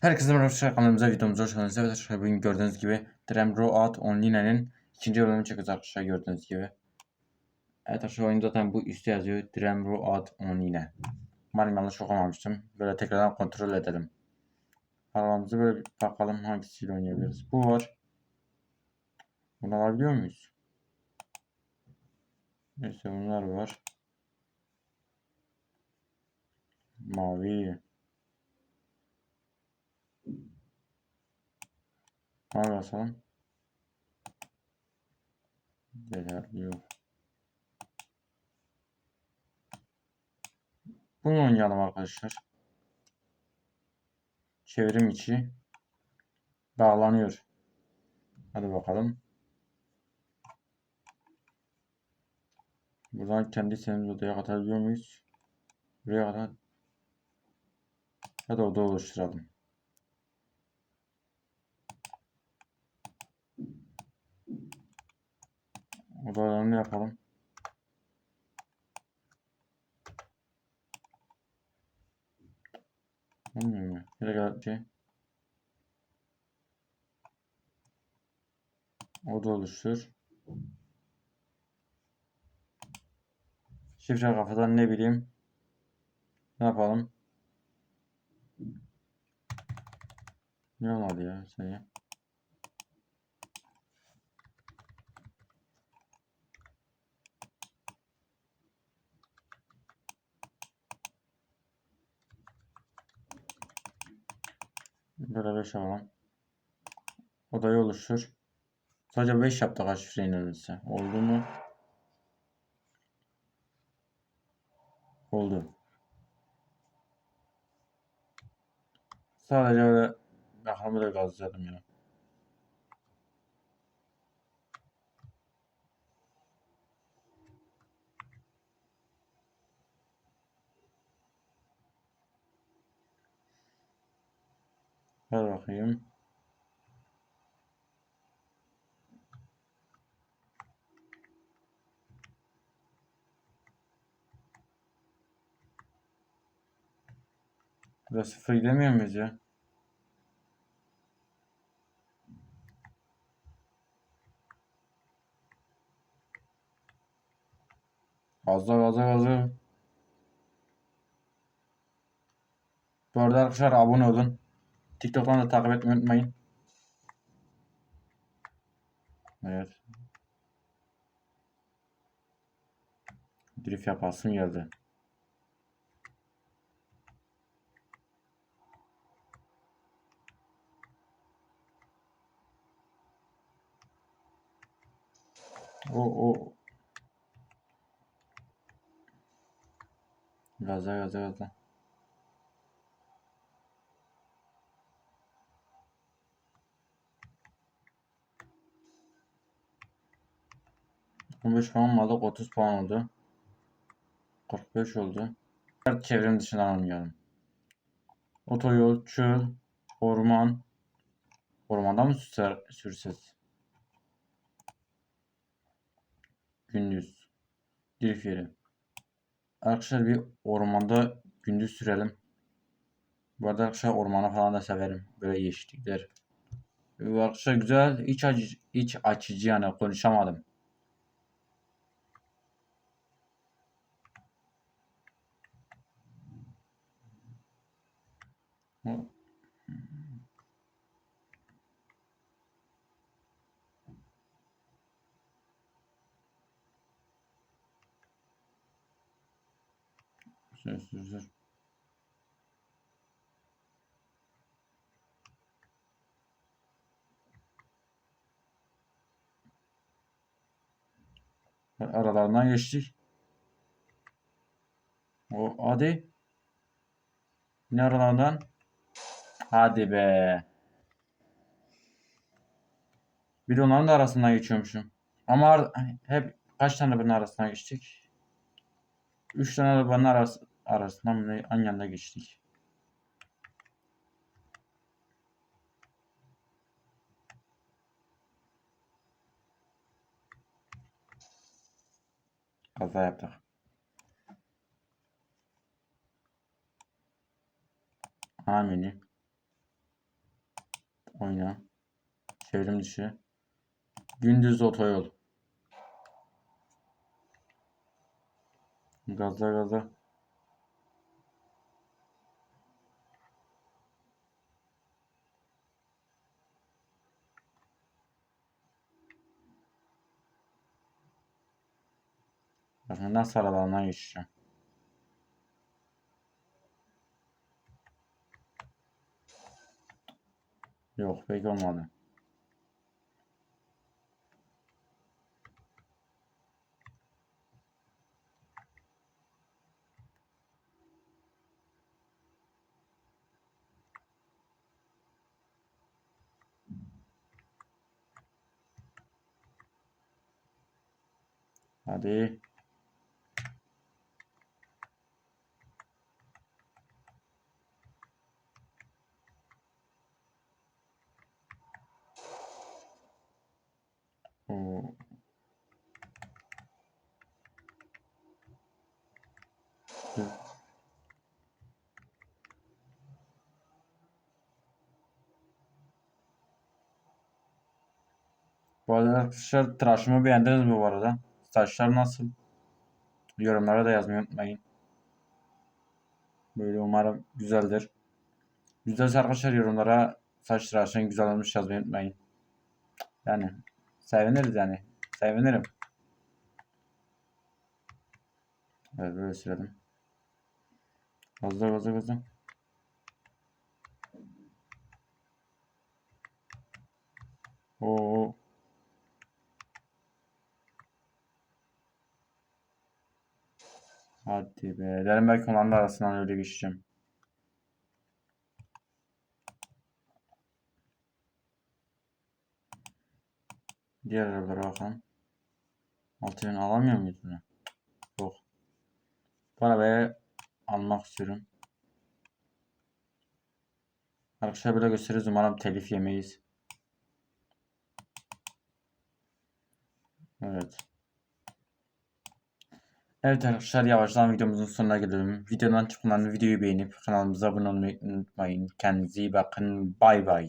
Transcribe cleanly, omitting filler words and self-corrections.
Herkese merhaba arkadaşlar, kanalımıza videomuza hoş geldiniz. Evet arkadaşlar, bugün gördüğünüz gibi Dream Out Online'nin ikinci bölümünü çekiyoruz arkadaşlar, gördüğünüz gibi. Evet arkadaşlar, oyun zaten bu üstte yazıyor, Dream Out Online. Umarım yanlış okumamıştım. Böyle tekrardan kontrol edelim. Paramızı böyle bakalım hangisiyle oynayabiliriz. Bu var. Bunu alabiliyor muyuz? Neyse, bunlar var. Mavi. Mavi basalım. Değerli yok. Bunu oynayalım arkadaşlar. Çevrim içi. Bağlanıyor. Hadi bakalım. Buradan kendi istediğimiz odaya katabiliyor muyuz? Buraya kadar. Hadi oda oluşturalım. Odalarını yapalım. Olmuyor mu? Gerekli oda oluştur. Şifre kafadan ne bileyim. Ne yapalım? Ne olmadı ya sen ya? Böyle 5 yapalım. Odayı oluştur. Sadece 5 yaptık ha şifreyi neredeyse. Oldu mu? Oldu. Sadece öyle bakalım, böyle gazladım ya. Ver bakayım. Burada 0 gidemiyor muyuz ya? Fazla. Bu arada arkadaşlar, abone olun. TikTok'tan da takip etmeyi unutmayın. Evet. Drift yapasım geldi. O. Gaza. 15 puan mı aldık? 30 puan oldu. 45 oldu. Çevrim dışından oynayalım. Otoyol, çöl, orman. Ormanda mı sürseniz? Gündüz. Drift yeri. Arkadaşlar, bir ormanda gündüz sürelim. Bu arada arkadaşlar, ormanı falan da severim. Böyle yeşillikler. Bu arkadaşlar güzel. İç açıcı, yani konuşamadım. Sür. Aralarından geçtik. Hadi. Ne aralardan? Hadi be. Bir de onların da arasından geçiyormuşum. Ama hep kaç tane arabanın arasından geçtik? 3 tane arabanın arasından aynı anda geçtik. Kaza yaptık. Amini. Oyna. Çevrim dışı. Gündüz otoyol. Gazla gazla. Bakın nasıl aralarından geçeceğim. Yok pek olmadı. Hadi. Oo. Dur. Bu arada arkadaşlar tıraşımı beğendiniz mi bu arada? Saçlar nasıl? Yorumlara da yazmayı unutmayın. Böyle umarım güzeldir. Güzelse arkadaşlar yorumlara saç tıraşın güzel olmuş yazmayı unutmayın. Yani seviniriz yani. Sevinirim. Evet böyle sürelim. Hızlı hızlı hızlı. Oo. Hadi be. Derim belki onların arasından öyle geçeceğim. Diğer arabalara bakalım. 6 bin alamıyor muyuz bunu? Yok. Bu arabayı almak istiyorum. Arkadaşlar böyle gösteririz. Umarım telif yemeyiz. Evet. Evet arkadaşlar yavaştan videomuzun sonuna gelelim. Videodan çıkan videoyu beğenip kanalımıza abone olmayı unutmayın. Kendinize iyi bakın. Bay bay.